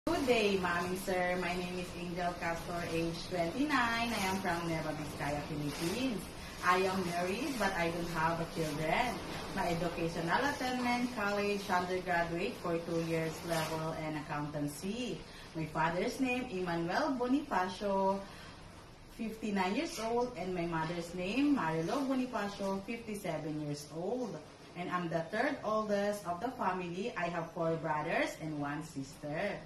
Good day, Mommy Sir. My name is Angel Castor, age 29. I am from Nueva Vizcaya, Philippines. I am married, but I don't have children. My educational attainment, college, undergraduate for 2 years level and accountancy. My father's name, Emmanuel Bonifacio, 59 years old, and my mother's name, Marilo Bonifacio, 57 years old. And I'm the third oldest of the family. I have 4 brothers and 1 sister.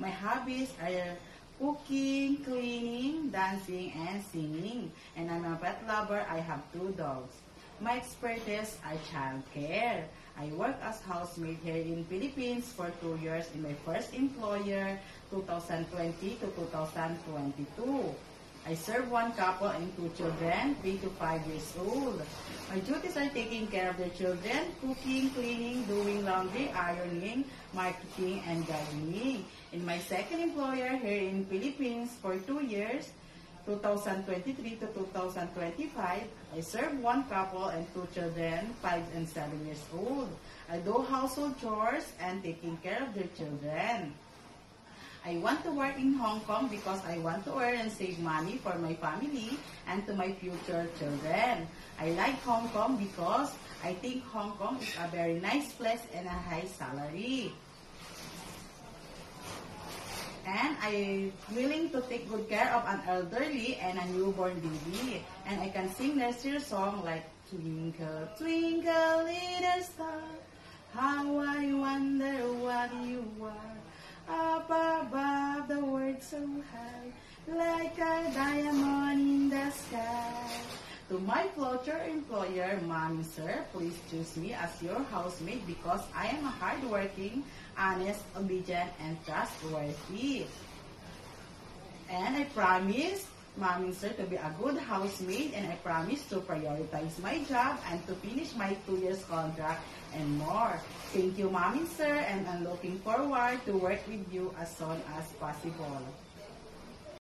My hobbies are cooking, cleaning, dancing, and singing. And I'm a pet lover. I have 2 dogs. My expertise are childcare. I work as housemaid here in Philippines for 2 years in my first employer, 2020 to 2022. I serve 1 couple and 2 children, 3 to 5 years old. My duties are taking care of their children, cooking, cleaning, doing laundry, ironing, marketing, and gardening. In my second employer here in Philippines for 2 years, 2023 to 2025, I serve 1 couple and 2 children, 5 and 7 years old. I do household chores and taking care of their children. I want to work in Hong Kong because I want to earn and save money for my family and to my future children. I like Hong Kong because I think Hong Kong is a very nice place and a high salary. And I'm willing to take good care of an elderly and a newborn baby. And I can sing nursery song like Twinkle, Twinkle, Little Star, how I wonder what you are. Up above the world so high, like a diamond in the sky. To my future employer, Mommy Sir, please choose me as your housemate because I am a hardworking, honest, obedient, and trustworthy. And I promise, Mommy Sir, to be a good housemaid, and I promise to prioritize my job and to finish my 2 years contract and more. Thank you, Mommy Sir, and I'm looking forward to work with you as soon as possible.